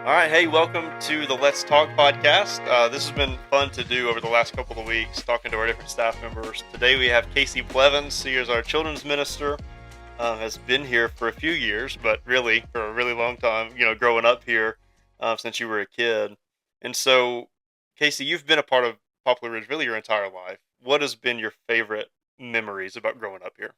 All right, hey, welcome to the Let's Talk podcast. This has been fun to do over the last couple of weeks, talking to our different staff members. Today we have Casey Blevins. He is our children's minister. Has been here for a few years, but really for a really long time. Growing up here since you were a kid. And so, Casey, you've been a part of Poplar Ridge really your entire life. What has been your favorite memories about growing up here?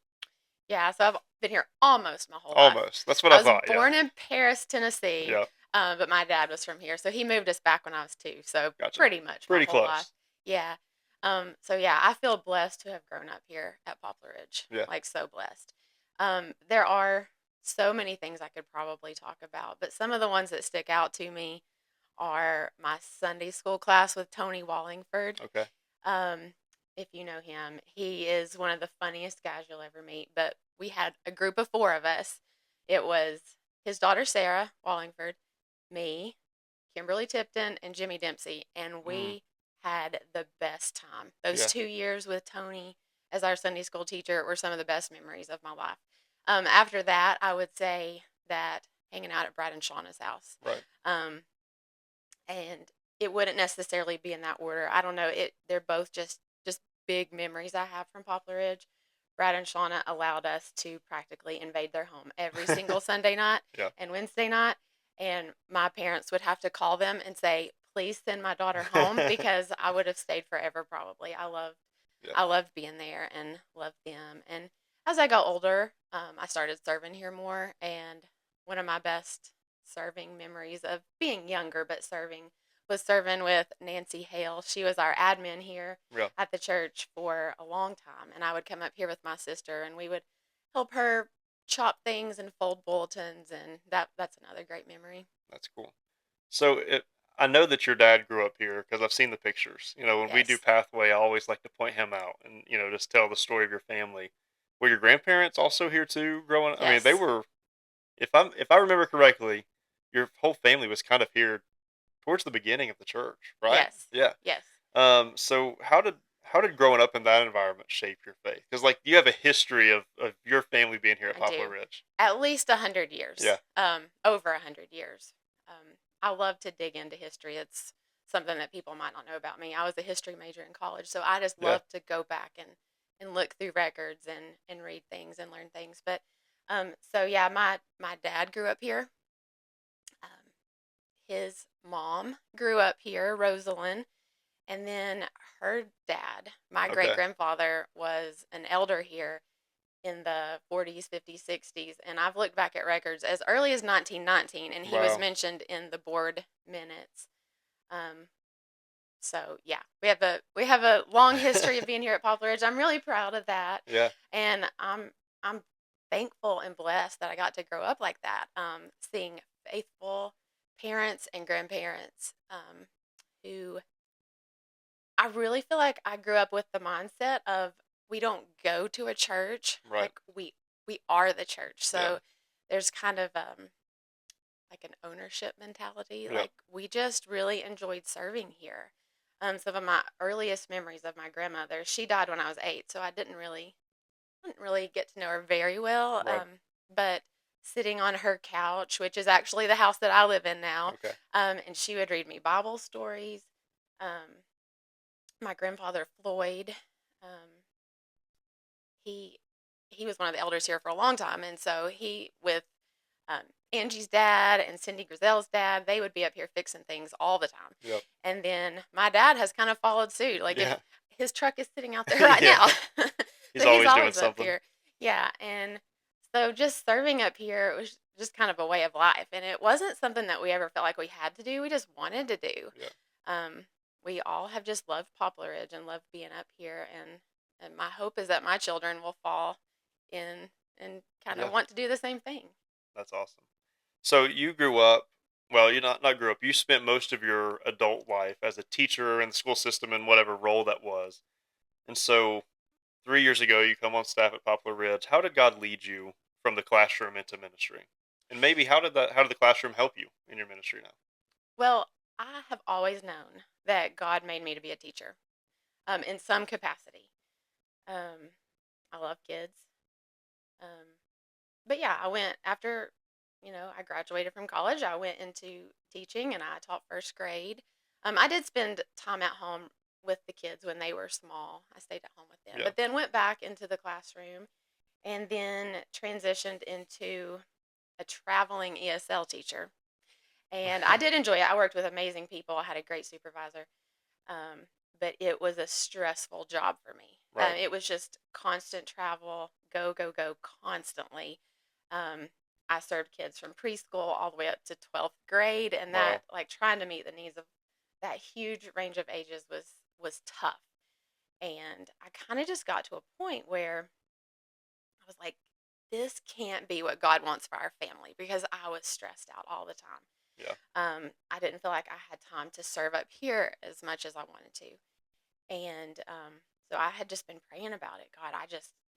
Yeah, so I've been here almost my whole life. Almost. That's what I I was thought. Yeah. born in Paris, Tennessee, Yeah. but my dad was from here, so he moved us back when I was 2, so Gotcha. pretty much my Pretty whole life. close. Yeah. So yeah, I feel blessed to have grown up here at Poplar Ridge. Yeah. Like so blessed. There are so many things I could probably talk about, but some of the ones that stick out to me are my Sunday school class with Tony Wallingford. Okay. Um, if you know him, he is one of the funniest guys you'll ever meet. But we had a group of 4 of us. It was his daughter Sarah Wallingford, me, Kimberly Tipton, and Jimmy Dempsey, and Mm, we had the best time. Those yeah. 2 years with Tony as our Sunday school teacher were some of the best memories of my life. After that, I would say that hanging out at Brad and Shauna's house. Right. Um, and it wouldn't necessarily be in that order. I don't know. They're both just big memories I have from Poplar Ridge. Brad and Shauna allowed us to practically invade their home every single Sunday night Yeah. and Wednesday night, and my parents would have to call them and say, "Please send my daughter home," because I would have stayed forever probably. Yeah. I loved being there and loved them. And as I got older, I started serving here more, and one of my best serving memories of being younger but serving was serving with Nancy Hale. She was our admin here Yeah. at the church for a long time, and I would come up here with my sister and we would help her chop things and fold bulletins, and that's another great memory. That's cool. So I know that your dad grew up here because I've seen the pictures. When we do Yes. Pathway, I always like to point him out and just tell the story of your family. Were your grandparents also here too growing? I mean, they Yes. were. If I remember correctly, your whole family was kind of here towards the beginning of the church, right? Yes. Yeah. Yes. So how did growing up in that environment shape your faith? Because like you have a history of your family being here at I Poplar do. Ridge. At least 100 years. Yeah. Over 100 years. I love to dig into history. It's something that people might not know about me. I was a history major in college, so I just Yeah. love to go back and look through records and read things and learn things. But so yeah, my dad grew up here. Um, his mom grew up here, Rosalind, and then her dad, my great Okay. grandfather, was an elder here in the 40s, 50s, 60s, and I've looked back at records as early as 1919, and he was Wow. mentioned in the board minutes. Um, so yeah, we have a long history of being here at Poplar Ridge. I'm really proud of that, Yeah. and I'm thankful and blessed that I got to grow up like that, seeing faithful parents and grandparents who I really feel like I grew up with the mindset of we don't go to a church, Right. like we are the church. Yeah. So there's kind of like an ownership mentality. Yeah. Like we just really enjoyed serving here. Some of my earliest memories of my grandmother, she died when I was 8, so I didn't really get to know her very well. Right. But sitting on her couch, which is actually the house that I live in now, Okay. and she would read me Bible stories. Um, my grandfather Floyd, um, he he was one of the elders here for a long time, and so he with um, Angie's dad and Cindy Grizel's dad, they would be up here fixing things all the time. Yep. And then my dad has kind of followed suit. Like if Yeah. his truck is sitting out there right Yeah. now, He's so he's always doing always up something. here. Yeah, and so just serving up here was just kind of a way of life, and it wasn't something that we ever felt like we had to do. We just wanted to do. Yeah. Um, we all have just loved Poplar Ridge and loved being up here, and my hope is that my children will fall in and kind of Yeah. want to do the same thing. That's awesome. So you grew up. Well, you not grew up. You spent most of your adult life as a teacher in the school system in whatever role that was. And so 3 years ago, you come on staff at Poplar Ridge. How did God lead you from the classroom into ministry? And maybe how did the classroom help you in your ministry now? Well, I have always known that God made me to be a teacher, in some capacity. I love kids. Um, but yeah, I went after I graduated from college. I went into teaching and I taught first grade. I did spend time at home with the kids when they were small. I stayed at home with them, Yeah. but then went back into the classroom and then transitioned into a traveling ESL teacher. And I did enjoy it. I worked with amazing people. I had a great supervisor. Um, but it was a stressful job for me. Right. It was just constant travel, go, go, go, constantly. Um, I served kids from preschool all the way up to 12th grade, and Wow. that, like, trying to meet the needs of that huge range of ages was tough. And I kind of just got to a point where I was like, this can't be what God wants for our family, because I was stressed out all the time. Yeah. I didn't feel like I had time to serve up here as much as I wanted to. And so I had just been praying about it. God,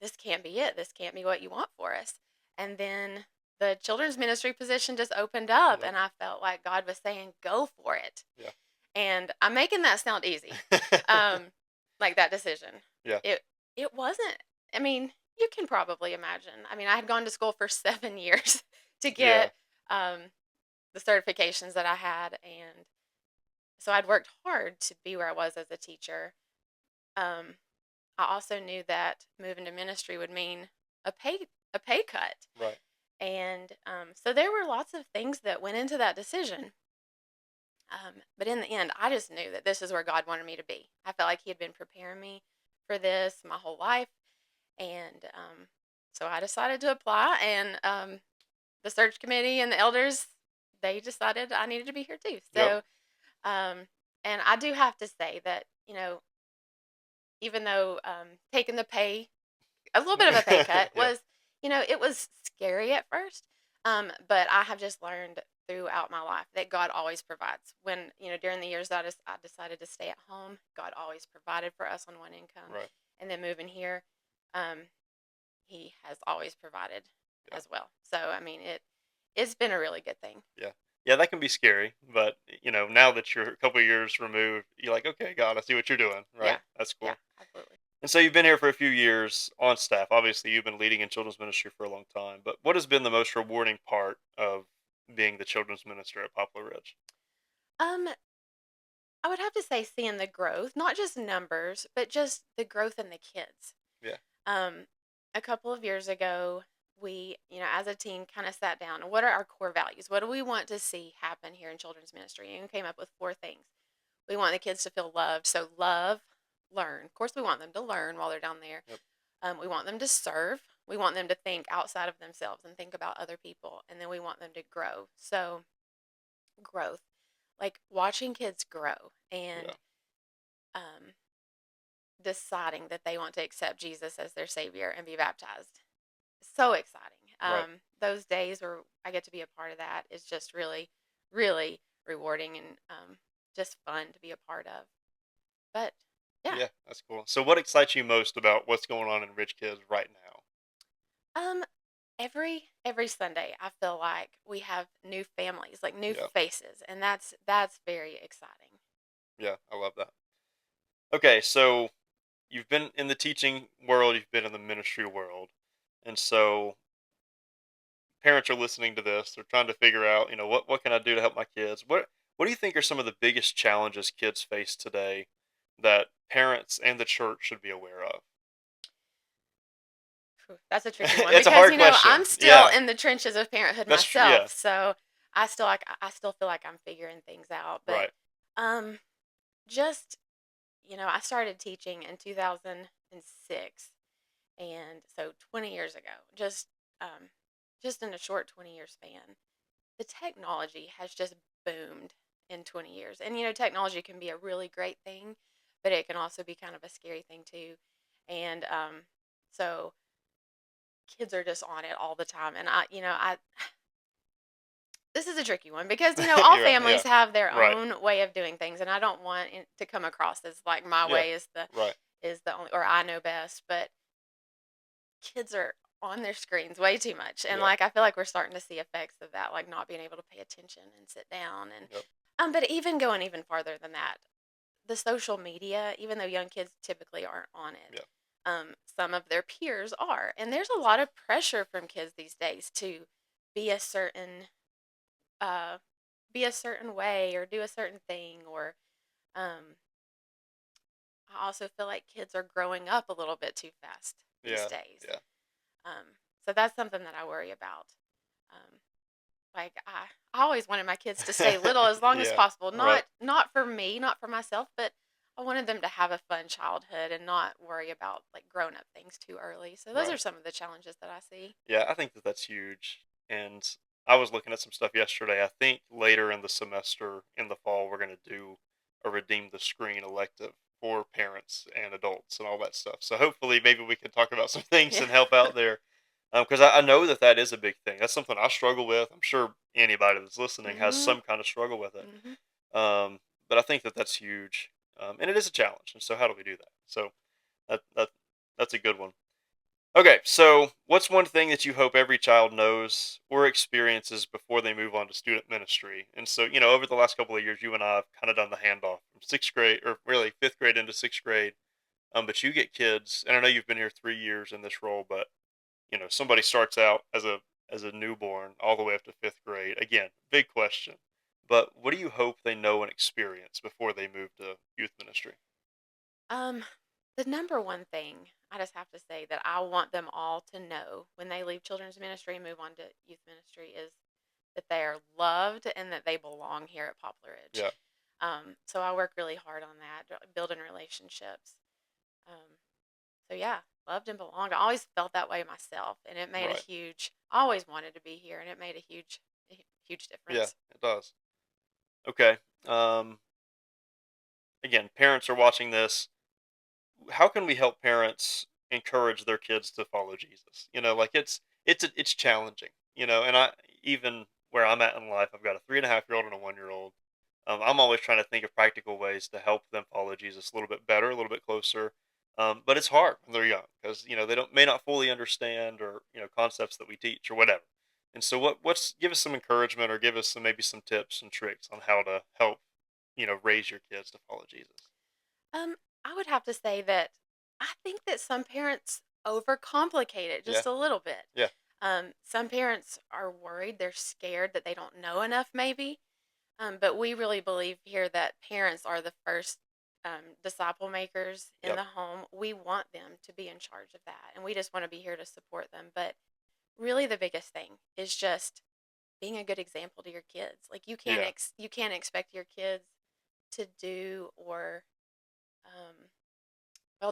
this can't be it. This can't be what you want for us. And then the children's ministry position just opened up, Yep. and I felt like God was saying, go for it. Yeah. And I'm making that sound easy. Like that decision. Yeah. It wasn't, I mean, you can probably imagine. I mean, I had gone to school for 7 years to get the certifications that I had, and so I'd worked hard to be where I was as a teacher. I also knew that moving to ministry would mean a pay cut, Right. and so there were lots of things that went into that decision. But in the end, I just knew that this is where God wanted me to be. I felt like He had been preparing me for this my whole life, and so I decided to apply. And the search committee and the elders, they decided I needed to be here too. So, and I do have to say that, even though taking a little bit of a pay cut Yeah. was, it was scary at first. But I have just learned throughout my life that God always provides. When, during the years that I decided to stay at home, God always provided for us on one income. Right. And then moving here, um, He has always provided as well. So, I mean, it's been a really good thing. Yeah. Yeah, that can be scary, but now that you're a couple of years removed, you're like, okay, God, I see what you're doing, right? Yeah. That's cool. Yeah, absolutely. And so you've been here for a few years on staff. Obviously, you've been leading in children's ministry for a long time. But what has been the most rewarding part of being the children's minister at Poplar Ridge? Um, I would have to say seeing the growth, not just numbers, but just the growth in the kids. Yeah. Um, a couple of years ago, we, as a team, kind of sat down and what are our core values? What do we want to see happen here in children's ministry? And we came up with 4 things. We want the kids to feel loved. So love, learn. Of course, we want them to learn while they're down there. Yep. We want them to serve. We want them to think outside of themselves and think about other people. And then we want them to grow. So growth, like watching kids grow and um, deciding that they want to accept Jesus as their Savior and be baptized. So exciting. Right. Those days where I get to be a part of that is just really, really rewarding and just fun to be a part of. But yeah. Yeah, that's cool. So what excites you most about what's going on in Ridge Kids right now? Every Sunday I feel like we have new families, like new Yeah. faces, and that's very exciting. Yeah, I love that. Okay, so you've been in the teaching world, you've been in the ministry world, and so parents are listening to this. They're trying to figure out, what can I do to help my kids? What do you think are some of the biggest challenges kids face today that parents and the church should be aware of? Phew, that's a tricky one It's a because hard question. I'm still Yeah, in the trenches of parenthood that's true. myself, Yeah, so I still feel like I'm figuring things out. But right. um, just I started teaching in 2006, and so 20 years ago, just in a short 20-year span, the technology has just boomed in 20 years. And technology can be a really great thing, but it can also be kind of a scary thing too. And so kids are just on it all the time. And I this is a tricky one because all Yeah, families yeah. have their Right. own way of doing things, and I don't want it to come across as like my Yeah. way is Right. the only, or I know best. But kids are on their screens way too much, and Yeah. like I feel like we're starting to see effects of that, like not being able to pay attention and sit down. And Yep. but even going even farther than that, the social media, even though young kids typically aren't on it, Yeah. some of their peers are, and there's a lot of pressure from kids these days to be a certain uh, be a certain way or do a certain thing, or um, I also feel like kids are growing up a little bit too fast these Yeah. days. Yeah. So that's something that I worry about. Um, like I always wanted my kids to stay little as long as Yeah. possible. Right. Not for me, not for myself, but I wanted them to have a fun childhood and not worry about like grown up things too early. So those are Right. some of the challenges that I see. Yeah, I think that that's huge. And I was looking at some stuff yesterday. I think later in the semester in the fall, we're going to do a redeem the screen elective for parents and adults and all that stuff. So hopefully, maybe we can talk about some things Yeah. and help out there. Because I know that that is a big thing. That's something I struggle with. I'm sure anybody that's listening has Mhm. some kind of struggle with it. Mhm. Um, but I think that that's huge, and it is a challenge. And so, how do we do that? So that that's a good one. Okay, so what's one thing that you hope every child knows or experiences before they move on to student ministry? And so, over the last couple of years, you and I have kind of done the handoff from sixth grade, or really fifth grade into sixth grade. But you get kids, and I know you've been here 3 years in this role, but somebody starts out as a newborn all the way up to fifth grade. Again, big question. But what do you hope they know and experience before they move to youth ministry? Um, the number one thing I just have to say that I want them all to know when they leave children's ministry and move on to youth ministry is that they are loved and that they belong here at Poplar Ridge. Yeah, So I work really hard on that, building relationships. Um, so yeah, loved and belonged. I always felt that way myself, and it made a right. huge. I always wanted to be here, and it made a huge Yeah, difference. it does. Okay. Um, Again, parents are watching this. How can we help parents encourage their kids to follow Jesus? Like it's challenging. And I even where I'm at in life, I've got a 3.5-year-old and a 1-year-old. I'm always trying to think of practical ways to help them follow Jesus a little bit better, a little bit closer. But it's hard when they're young because they don't may not fully understand or concepts that we teach or whatever. And so what's give us some encouragement or give us maybe some tips and tricks on how to help raise your kids to follow Jesus. Um, I would have to say that I think that some parents overcomplicate it Yeah, just a little bit. yeah, Some parents are worried, they're scared that they don't know enough, maybe. But we really believe here that parents are the first disciple makers in yep, the home. We want them to be in charge of that, and we just want to be here to support them. But really, the biggest thing is just being a good example to your kids. Like yeah, you can't expect your kids to do or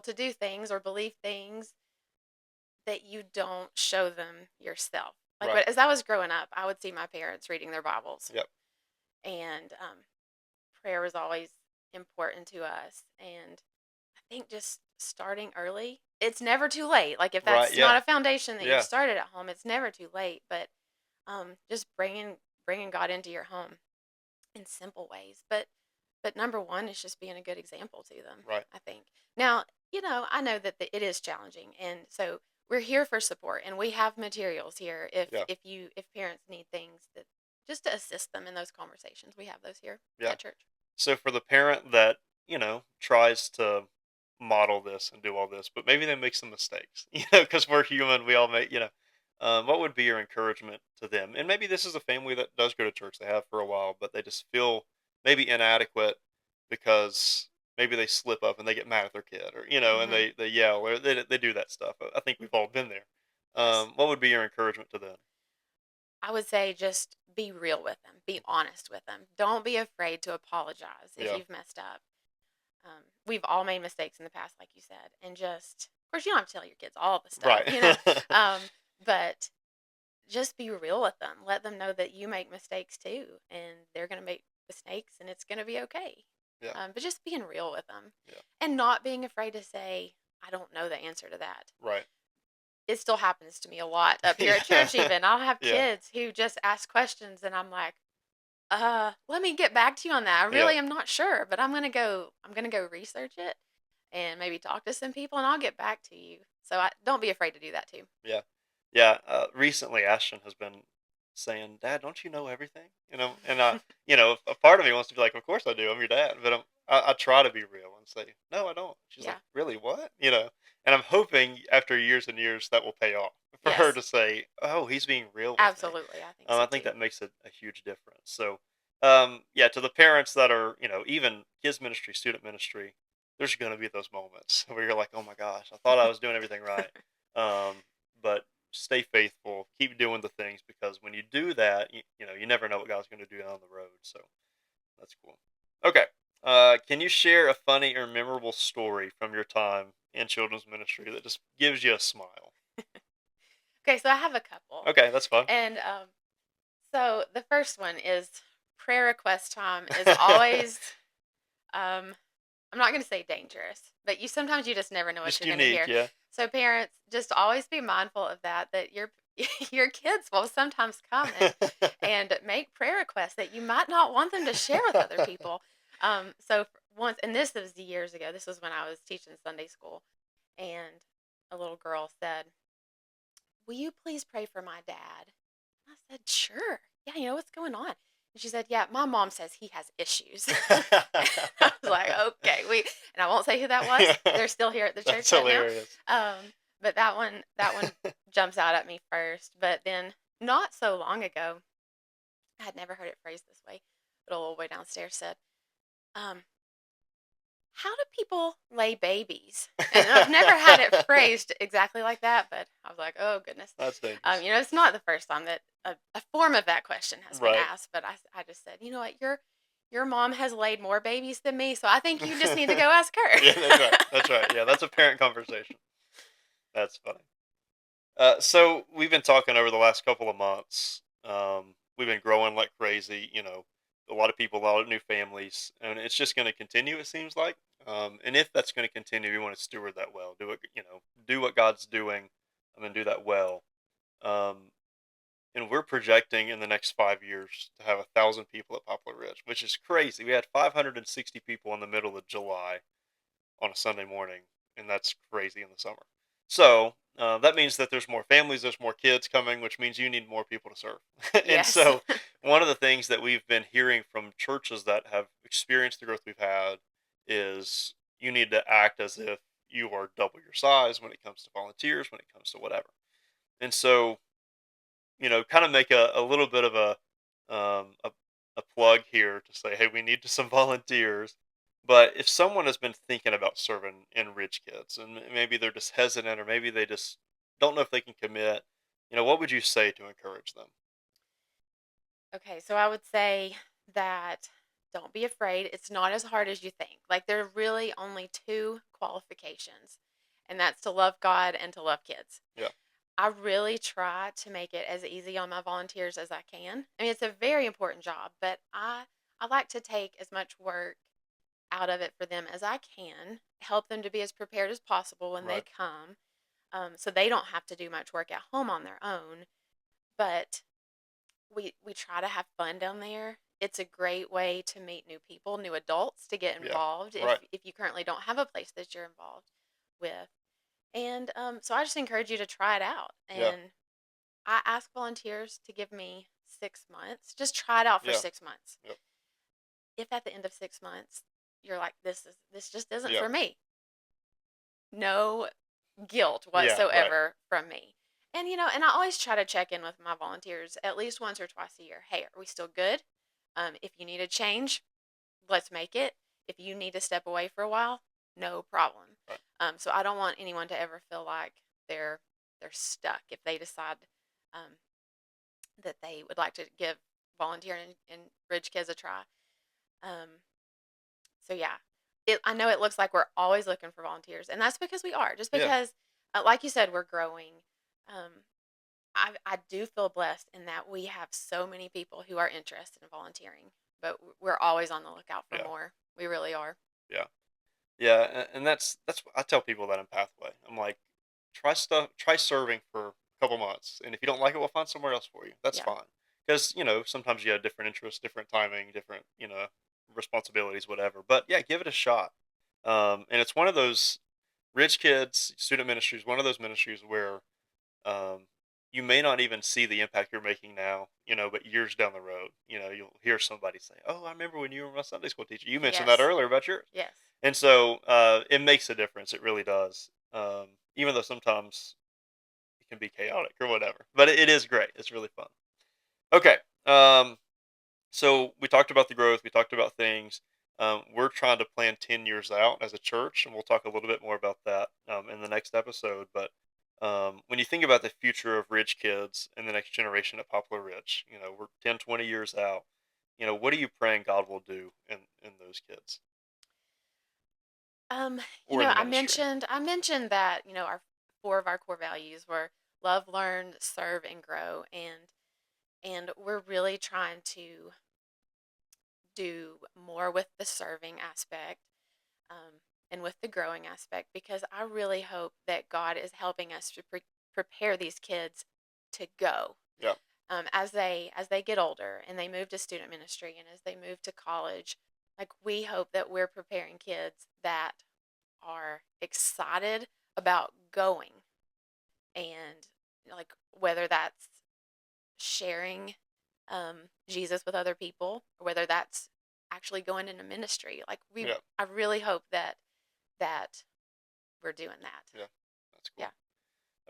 to do things or believe things that you don't show them yourself. Like right, as I was growing up, I would see my parents reading their Bibles, yep, and prayer was always important to us. And I think just starting early, it's never too late. Like if right, that's not yeah, a foundation that you've yeah, started at home, it's never too late. But just bringing God into your home in simple ways. But number one is just being a good example to them, right, I think. Now, I know that it is challenging, and so we're here for support, and we have materials here yeah, if parents need things that just to assist them in those conversations. We have those here yeah. at church. So for the parent that tries to model this and do all this, but maybe they make some mistakes, because we're human, we all make, what would be your encouragement to them? And maybe this is a family that does go to church, they have for a while, but they just feel maybe inadequate because maybe they slip up and they get mad at their kid, or and Hmm. they yell or they do that stuff. I think we've all been there. Yes. What would be your encouragement to them? I would say just be real with them, be honest with them. Don't be afraid to apologize if Yeah, you've messed up. We've all made mistakes in the past, like you said, and just, of course, you don't have to tell your kids all the stuff, right. but just be real with them. Let them know that you make mistakes too, and they're going to make mistakes, and it's going to be okay. Yeah, But just being real with them yeah, and not being afraid to say, I don't know the answer to that. right. It still happens to me a lot up here at church, Yeah. even. I'll have Yeah. kids who just ask questions, and I'm like, let me get back to you on that. I Yeah. really am not sure, but I'm gonna go research it and maybe talk to some people, and I'll get back to you. So don't be afraid to do that too. Yeah. Yeah. Recently, Ashton has been saying, "Dad, don't you know everything?" And a part of me wants to be like, "Of course I do. I'm your dad." But I try to be real and say, "No, I don't." She's like, Yeah. "Really? What?" And I'm hoping after years and years that will pay off for her Yes. to say, "Oh, he's being real with me." Absolutely. I think so I think too. that makes a huge difference. So, yeah, to the parents that are, even kids ministry, student ministry, there's going to be those moments where you're like, "Oh my gosh, I thought I was doing everything right." Um, but stay faithful, keep doing the things because when you do that, you never know what God's going to do down the road. So that's cool. Okay. Can you share a funny or memorable story from your time in children's ministry that just gives you a smile? Okay, so I have a couple. Okay, that's fun. And so the first one is prayer request time is always um I'm not going to say dangerous, but you just never know what Just you're going to unique, hear. yeah. So parents, just always be mindful of that your your kids will sometimes come and make prayer requests that you might not want them to share with other people. Once, and this was years ago. This was when I was teaching Sunday school, and a little girl said, "Will you please pray for my dad?" I said, "Sure. Yeah, what's going on?" And she said, "Yeah, my mom says he has issues." I was like, "Okay, and I won't say who that was. They're still here at the That's church right now. hilarious. But that one jumps out at me first. But then not so long ago, I had never heard it phrased this way. But a little boy downstairs said, um, "How do people lay babies?" And I've never had it phrased exactly like that, but I was like, "Oh goodness." That's dangerous. It's not the first time that a form of that question has been Right. asked, but I just said, "You know what? Your mom has laid more babies than me, so I think you just need to go ask Yeah, that's right. her." That's right. Yeah, that's a parent conversation. That's funny. So we've been talking over the last couple of months. We've been growing like crazy. A lot of people, a lot of new families, and it's just going to continue. It seems like. And if that's going to continue, we want to steward that well. Do it. Do what God's doing, and do that well. Um, and we're projecting in the next 5 years to have 1,000 people at Poplar Ridge, which is crazy. We had 560 people in the middle of July on a Sunday morning, and that's crazy in the summer. So that means that there's more families, there's more kids coming, which means you need more people to serve. And Yes. so, one of the things that we've been hearing from churches that have experienced the growth we've had is you need to act as if you are double your size when it comes to volunteers, when it comes to whatever. And so, kind of make a little bit of a plug here to say, hey, we need some volunteers. But if someone has been thinking about serving in Ridge Kids and maybe they're just hesitant or maybe they just don't know if they can commit, what would you say to encourage them? Okay, so I would say that don't be afraid. It's not as hard as you think. Like, there are really only two qualifications, and that's to love God and to love kids. Yeah. I really try to make it as easy on my volunteers as I can. I mean, it's a very important job, but I like to take as much work out of it for them as I can, help them to be as prepared as possible when they Right. come, so they don't have to do much work at home on their own. But we try to have fun down there. It's a great way to meet new people, new adults to get Yeah. involved Right. if you currently don't have a place that you're involved with. And so I just encourage you to try it out. Yeah. And I ask volunteers to give me 6 months. Just try it out for Yeah. 6 months. Yep. If at the end of 6 months you're like, this just isn't Yeah. for me, no guilt Yeah. Right. whatsoever from me. And and I always try to check in with my volunteers at least once or twice a year. Hey, are we still good? If you need a change, let's make it. If you need to step away for a while, no problem. Right. So I don't want anyone to ever feel like they're they're stuck if they decide um, that they would like to give volunteering in Ridge Kids a try. Um, so yeah, I know it looks like we're always looking for volunteers, and that's because we are. Just Yeah. because, like you said, we're growing. Um, I do feel blessed in that we have so many people who are interested in volunteering, but we're always on the lookout for Yeah. more. We really are. Yeah. Yeah. And that's I tell people that in Pathway. I'm like, try serving for a couple months, and if you don't like it, we'll find somewhere else for you. That's Yeah. fine. Because sometimes you have different interests, different timing, different responsibilities, whatever. But yeah, give it a shot. And it's one of those rich kids student ministries, one of those ministries where um, you may not even see the impact you're making now, but years down the road, you'll hear somebody say, "Oh, I remember when you were my Sunday school teacher. You mentioned that Yes. earlier about yours." Yes. And so it makes a difference. It really does. Even though sometimes it can be chaotic or whatever. But it is great. It's really fun. Okay. So we talked about the growth. We talked about things. We're trying to plan 10 years out as a church, and we'll talk a little bit more about that in the next episode. But when you think about the future of Ridge kids and the next generation at Poplar Ridge, we're 10, 20 years out. What are you praying God will do in those kids Um, or in the I ministry? mentioned that, our four of our core values were love, learn, serve, and grow, and we're really trying to do more with the serving aspect, and with the growing aspect, because I really hope that God is helping us to prepare these kids to go, Yeah. as they get older and they move to student ministry and as they move to college. Like, we hope that we're preparing kids that are excited about going, and, like, whether that's sharing Jesus with other people, or whether that's actually going into ministry. Like, Yeah. I really hope that we're doing that. Yeah. That's cool. Yeah.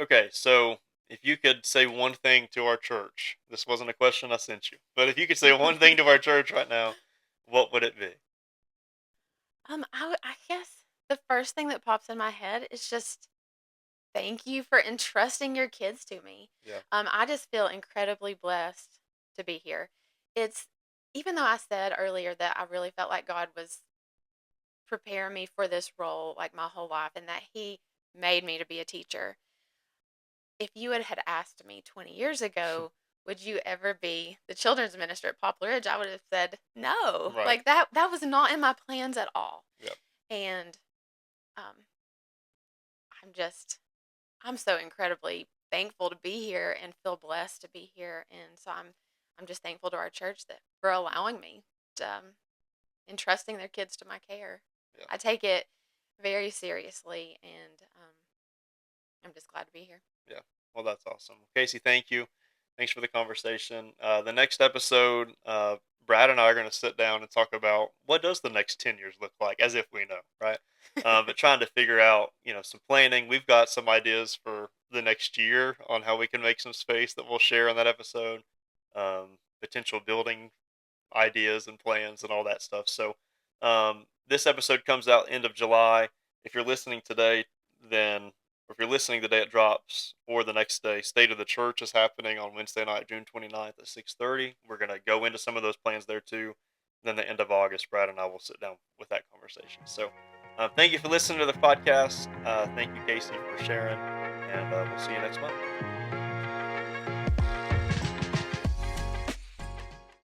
Okay, so if you could say one thing to our church, this wasn't a question I sent you, but if you could say one thing to our church right now, what would it be? I guess the first thing that pops in my head is just thank you for entrusting your kids to me. Yeah. I just feel incredibly blessed to be here. It's Even though I said earlier that I really felt like God was preparing me for this role like my whole life, and that He made me to be a teacher. If you had asked me 20 years ago, would you ever be the children's minister at Poplar Ridge, I would have said no. Right. Like, that was not in my plans at all. Yeah. And um, I'm just I'm so incredibly thankful to be here and feel blessed to be here. And so I'm just thankful to our church that for allowing me to, entrusting their kids to my care. Yeah. I take it very seriously, and I'm just glad to be here. Yeah. Well, that's awesome. Casey, thank you. Thanks for the conversation. The next episode, Brad and I are going to sit down and talk about what does the next 10 years look like, as if we know, right? But trying to figure out, some planning. We've got some ideas for the next year on how we can make some space that we'll share on that episode. Potential building ideas and plans and all that stuff. So this episode comes out end of July. If you're listening today, then or if you're listening the day it drops or the next day, State of the Church is happening on Wednesday night, June 29th at 6:30. We're going to go into some of those plans there too. Then the end of August, Brad and I will sit down with that conversation. So thank you for listening to the podcast. Thank you, Casey, for sharing, and we'll see you next month.